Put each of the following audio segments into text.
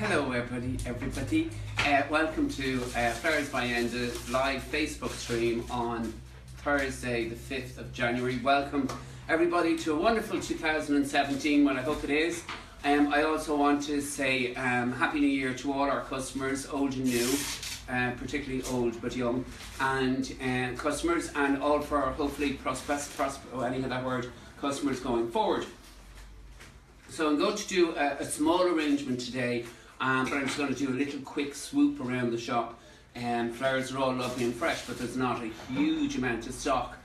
Hello everybody. Welcome to Flowers by Enda live Facebook stream on Thursday the 5th of January. Welcome everybody to a wonderful 2017, well I hope it is. I also want to say Happy New Year to all our customers, old and new, particularly old but young, and customers, and all for hopefully customers going forward. So I'm going to do a small arrangement today, but I'm just going to do a little quick swoop around the shop. Flowers are all lovely and fresh, but there's not a huge amount of stock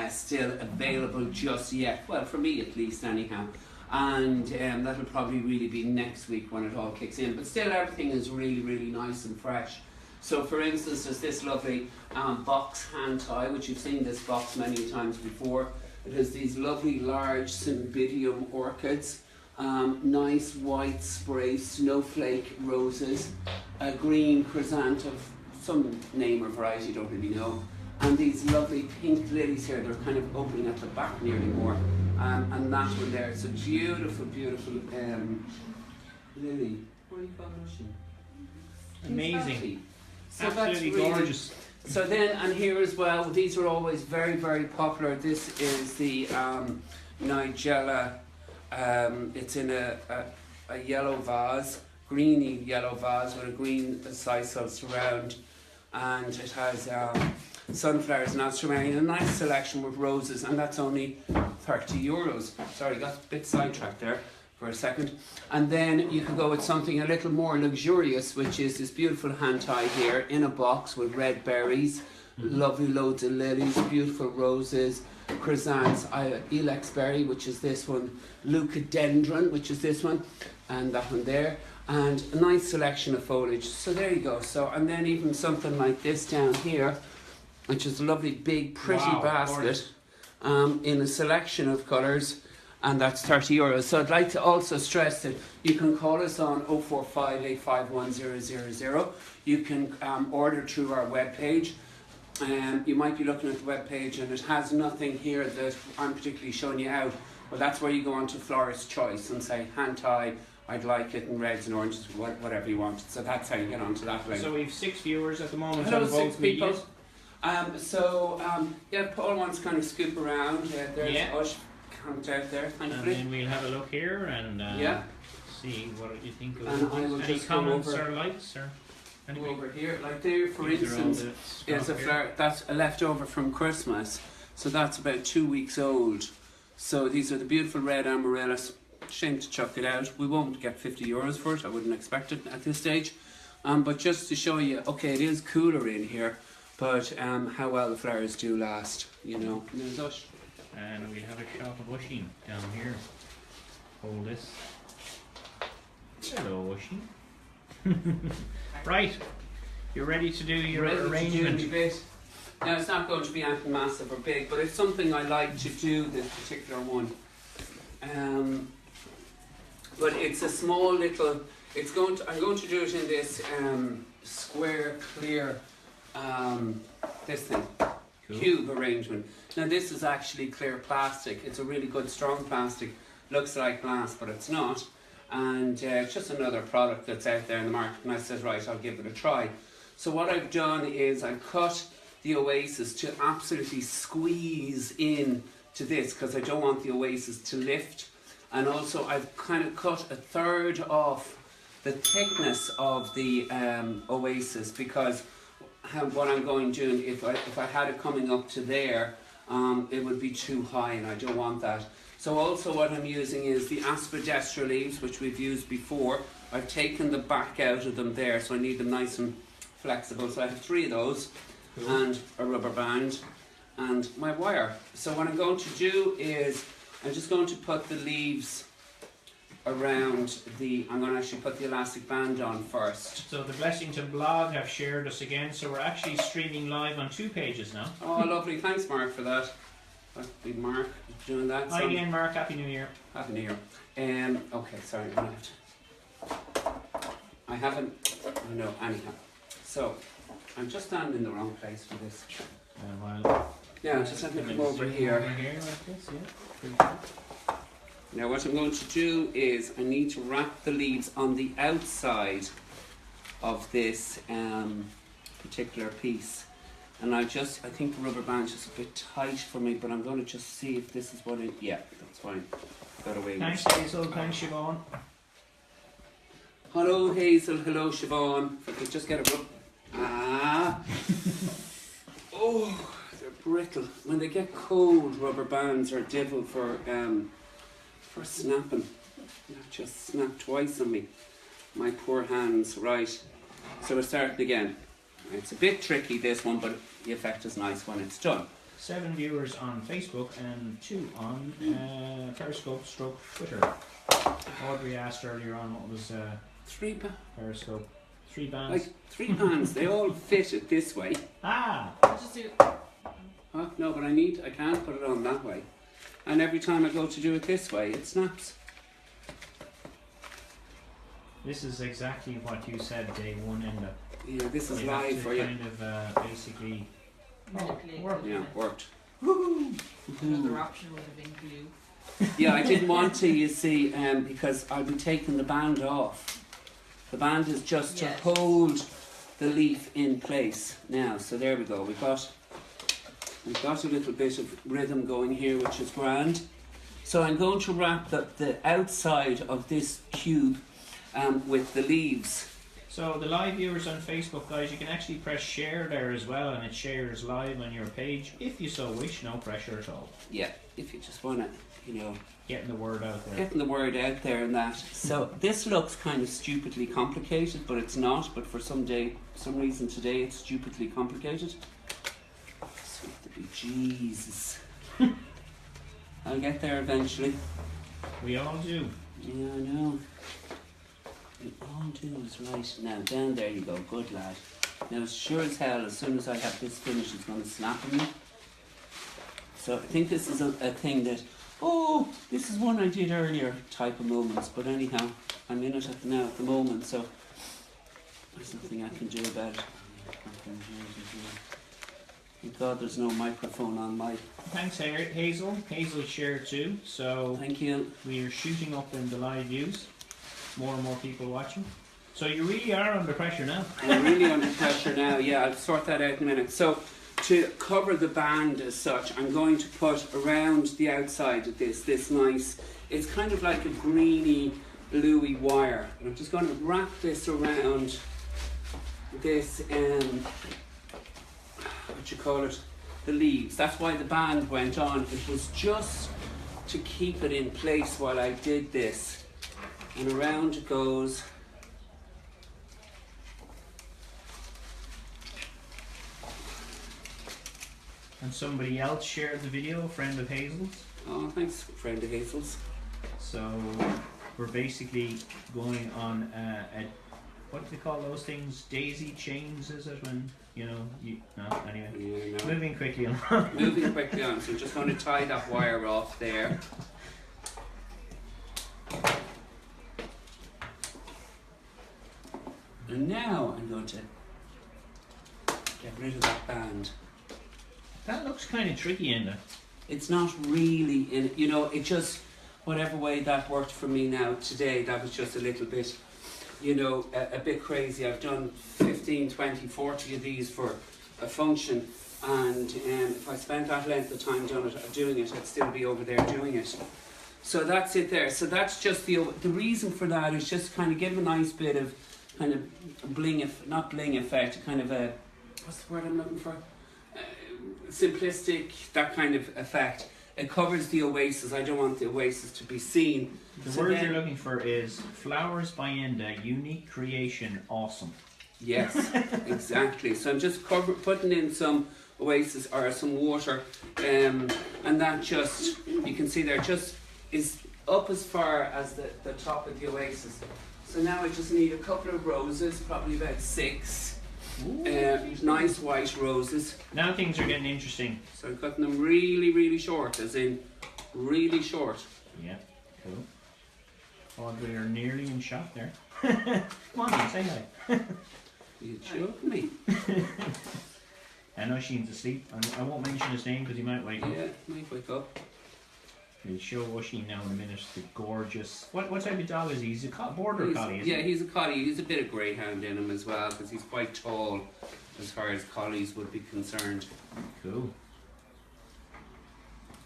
still available just yet. Well, for me at least anyhow. And that'll probably really be next week when it all kicks in. But still everything is really, really nice and fresh. So for instance, there's this lovely box hand tie, which you've seen this box many times before. It has these lovely large cymbidium orchids. Nice white spray snowflake roses, a green chrysanthemum of some name or variety, don't really know, and these lovely pink lilies here. They're kind of opening at the back nearly more, and that one there. It's a beautiful, beautiful lily. What do you call it? Amazing. So absolutely that's really gorgeous. So then, and here as well, these are always very, very popular. This is the Nigella. It's in a yellow vase, greeny yellow vase with a green sisal surround, and it has sunflowers and ultramarine, a nice selection with roses, and that's only €30. Sorry, got a bit sidetracked there for a second. And then you can go with something a little more luxurious, which is this beautiful hand tie here in a box with red berries, lovely loads of lilies, beautiful roses, chrysanthemums, ilex berry, which is this one, leucadendron, which is this one, and that one there, and a nice selection of foliage. So there you go. So, and then even something like this down here, which is a lovely big pretty basket, in a selection of colours, and that's €30. So I'd like to also stress that you can call us on 045 851 000. You can order through our webpage. You might be looking at the web page and it has nothing here that I'm particularly showing you out. Well, that's where you go on to Florist Choice and say hand tie, I'd like it in reds and oranges, whatever you want. So that's how you get onto that link. So we have 6 viewers at the moment. Hello, on both 6 people. Medias. Yeah, Paul wants to kind of scoop around. There's Ush camped out there, thankfully. And then we'll have a look here and see what you think of it. Any comments or likes or anyway. Over here, like there for instance, is a flower that's a leftover from Christmas, so that's about 2 weeks old. So these are the beautiful red amaryllis. Shame to chuck it out. We won't get €50 for it. I wouldn't expect it at this stage. But just to show you, okay, it is cooler in here, but how well the flowers do last, you know. And there's Ush. And we'll have a shot of Ushing down here. Hold this. Hello, Ushing. Right, you're ready to do your arrangement. Now it's not going to be anything massive or big, but it's something I like to do, this particular one. But it's a small little, I'm going to do it in this square clear this thing, cool. Cube arrangement. Now this is actually clear plastic. It's a really good strong plastic. Looks like glass, but it's not. And it's just another product that's out there in the market, and I said, right, I'll give it a try. So what I've done is I've cut the Oasis to absolutely squeeze in to this, because I don't want the Oasis to lift, and also I've kind of cut a third off the thickness of the Oasis, because what I'm going to do, if I had it coming up to there, it would be too high, and I don't want that. So also what I'm using is the aspidestra leaves, which we've used before. I've taken the back out of them there, so I need them nice and flexible. So I have 3 of those, cool. And a rubber band and my wire. So what I'm going to do is I'm just going to put the leaves around I'm going to actually put the elastic band on first. So the Blessington blog have shared us again, so we're actually streaming live on 2 pages now. Oh, lovely. Thanks, Mark, for that. Big Mark doing that. Hi again, Mark. Happy New Year. Happy New Year. Okay, sorry. I haven't. No, anyhow. So I'm just standing in the wrong place for this. Well, yeah, just have to come over here. Over here like this, yeah. Now what I'm going to do is I need to wrap the leaves on the outside of this particular piece. And I think the rubber band's just a bit tight for me, but I'm going to just see if this is what it... Yeah, that's fine. Got away with it. Thanks, Hazel. Thanks, Siobhan. Hello, Hazel. Hello, Siobhan. If I could just get a rub... Ah! Oh, they're brittle. When they get cold, rubber bands are devil for snapping. That just snapped twice on me. My poor hands. Right. So we're starting again. It's a bit tricky, this one, but the effect is nice when it's done. 7 viewers on Facebook and 2 on Periscope / Twitter. Audrey asked earlier on what was 3 Periscope. 3 bands. Like 3 bands, they all fit it this way. Ah! Just do. Huh? No, but I can't put it on that way. And every time I go to do it this way, it snaps. This is exactly what you said day one, Enda. Yeah, this is You have live to for you. kind of basically... Manipulate. work. Yeah, worked. Another option would have been glue. Yeah, I didn't want to, you see, because I'll be taking the band off. The band is just Yes. to hold the leaf in place now. So there we go. We've got a little bit of rhythm going here, which is grand. So I'm going to wrap the outside of this cube with the leaves. So the live viewers on Facebook, guys, you can actually press share there as well, and it shares live on your page if you so wish. No pressure at all. Yeah, if you just want to, Getting the word out there. getting the word out there and that. So this looks kind of stupidly complicated, but it's not. But for some reason today, it's stupidly complicated. Sweet to be Jesus. I'll get there eventually. We all do. Yeah, I know. We all do is right. Now, down there you go. Good lad. Now, sure as hell, as soon as I have this finished, it's going to snap on me. So I think this is a thing that, oh, this is one I did earlier type of moments. But anyhow, I'm in it now at the moment, so there's nothing I can do about it. Thank God there's no microphone on my... Thanks, Hazel. Hazel shared too. So Thank you. we are shooting up in the live views. More and more people watching. So you really are under pressure now. I'm really under pressure now. Yeah, I'll sort that out in a minute. So to cover the band as such, I'm going to put around the outside of this nice, it's kind of like a greeny, bluey wire. And I'm just going to wrap this around this, what you call it, the leaves. That's why the band went on. It was just to keep it in place while I did this. And around it goes. And somebody else shared the video, a friend of Hazel's. Oh, thanks, friend of Hazel's. So we're basically going on what do they call those things? Daisy chains, is it? When, no, anyway. Yeah, no. Moving quickly along. Moving quickly on, so I'm just going to tie that wire off there. And now I'm going to get rid of that band. That looks kind of tricky, Enda. It's not really in, it just, whatever way that worked for me now today, that was just a little bit, a bit crazy. I've done 15, 20, 40 of these for a function, and if I spent that length of time doing it, I'd still be over there doing it. So that's it there. So that's just the reason for that is just kind of give a nice bit of kind of bling, not bling effect, kind of a, what's the word I'm looking for? Simplistic, that kind of effect. It covers the oasis. I don't want the oasis to be seen. The word you're looking for is Flowers by Enda, unique creation, awesome. Yes, exactly. So I'm just putting in some oasis or some water, and that just, you can see there, just is up as far as the top of the oasis. So now I just need a couple of roses, probably about 6. Nice white roses. Now things are getting interesting. So I'm cutting them really, really short, as in really short. Yeah, cool. Audrey are nearly in shot there. Come on, Ian, say hi. You joking me? I know Sheen's asleep. I won't mention his name because he might wake up. Yeah, might wake up. We'll show Oisin now in a minute. The gorgeous. What type of dog is he? He's a border collie. Isn't Yeah, he? he's a collie. He's a bit of greyhound in him as well because he's quite tall as far as collies would be concerned. Cool.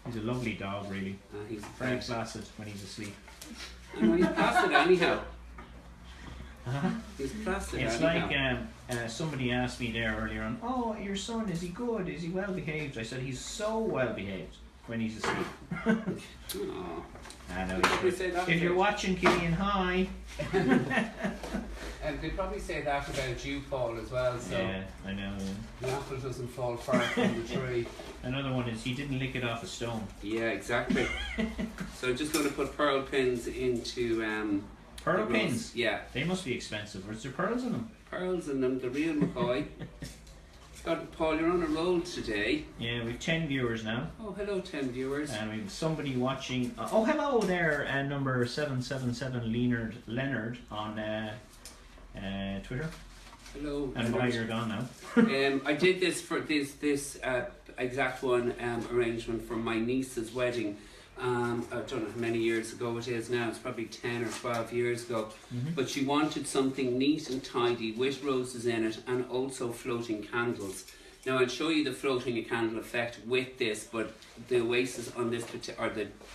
He's a lovely dog, really. He's Very pet. placid when he's asleep. And when he's placid anyhow. Uh-huh. He's placid It's anyhow. like somebody asked me there earlier on, oh, your son, is he good? Is he well behaved? I said, he's so well behaved when he's asleep. Aw. I know. They'd probably say that If you're about- watching, Killian, hi. And they'd probably say that about you, Paul, as well. So Yeah, I know. the apple doesn't fall far from the tree. Another one is he didn't lick it off a stone. Yeah, exactly. So I'm just going to put pearl pins into Pearl the pins? rose. Yeah, They must be expensive. Is there pearls in them? pearls in them, the real McCoy. Paul, you're on a roll today. Yeah, we've 10 viewers now. Oh, hello, 10 viewers. And we've somebody watching. Oh, hello there, number 777 Leonard on Twitter. Hello. And why you're gone now. I did this for this exact one arrangement for my niece's wedding. I don't know how many years ago it is now. It's probably 10 or 12 years ago. Mm-hmm. But she wanted something neat and tidy with roses in it and also floating candles. Now I'll show you the floating candle effect with this, but the oasis on this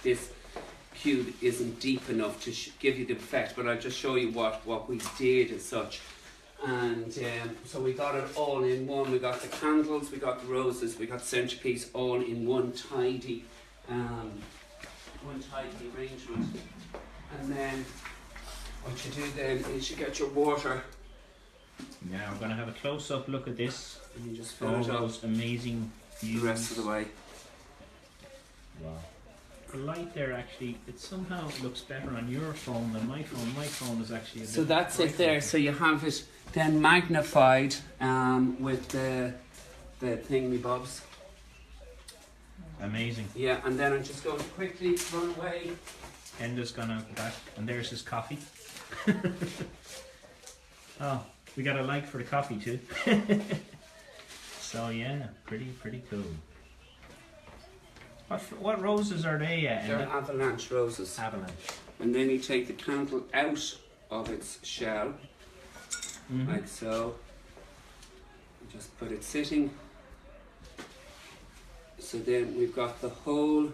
this cube isn't deep enough to give you the effect. But I'll just show you what we did as such. And so we got it all in one. We got the candles, we got the roses, we got the centerpiece all in one tidy arrangement. And then what you do then is you get your water Now we're going to have a close-up look at this. and you just fill All it up those amazing the views. rest of the way. Wow. The light there actually, it somehow looks better on your phone than my phone. My phone is actually a So bit that's it brighter. there. So you have it then magnified with the thingy bobs. Amazing. Yeah, and then I'm just going to quickly run away. Enda's gone out the back, and there's his coffee. Oh, we got a like for the coffee too. So yeah, pretty cool. What roses are they? They're Enda? avalanche roses. Avalanche. And then you take the candle out of its shell, Mm-hmm. like so. You just put it sitting. So then we've got the whole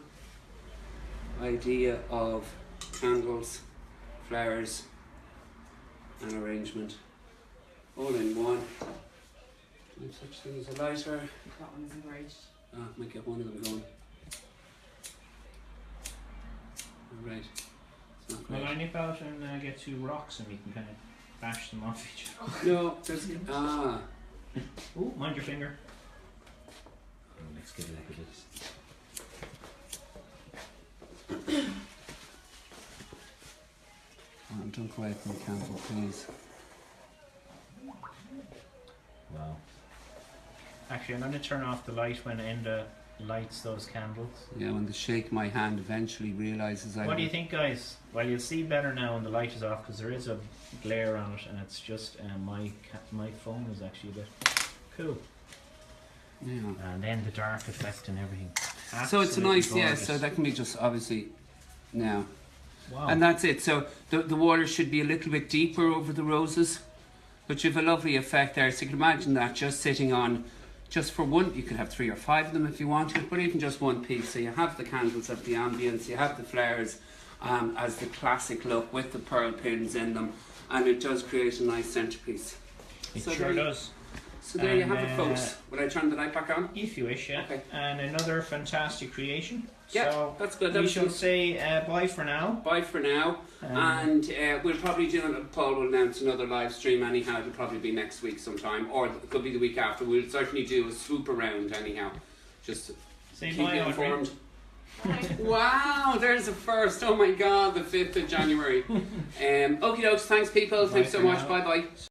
idea of candles, flowers, and arrangement all in one. No such thing as a lighter. That one isn't great. Might get one of them going. Alright. It's not Well, great. I nip out and get 2 rocks, and we can kind of bash them off each other. No, there's Oh, mind your finger. Let's get a look at this. don't go away from the candle, please. Wow. Actually, I'm going to turn off the light when Enda lights those candles. Yeah, when the shake my hand eventually realizes I. What do you think, guys? Well, you'll see better now when the light is off because there is a glare on it, and it's just my phone is actually a bit cool. Yeah. And then the dark effect and everything. So it's a Absolutely nice, yeah. gorgeous. So that can be just obviously now, Wow. and that's it. So the water should be a little bit deeper over the roses, but you have a lovely effect there. So you can imagine that just sitting on. Just for one, you could have 3 or 5 of them if you wanted, but even just one piece. So you have the candles of the ambience, you have the flowers as the classic look with the pearl pins in them, and it does create a nice centerpiece. It So sure there does. So there you And, have it, folks. Would I turn the light back on? If you wish, yeah. Okay. And another fantastic creation. Yeah, So that's good. That we was shall good. say bye for now. Bye for now, and we'll probably do. Paul will announce another live stream anyhow. It'll probably be next week sometime, or it could be the week after. We'll certainly do a swoop around anyhow, just to Say keep bye, you Audrey. informed. Wow, there's a first. Oh my God, the 5th of January. Okay, dokes. Thanks, people. Bye Thanks so for much. now. Bye bye.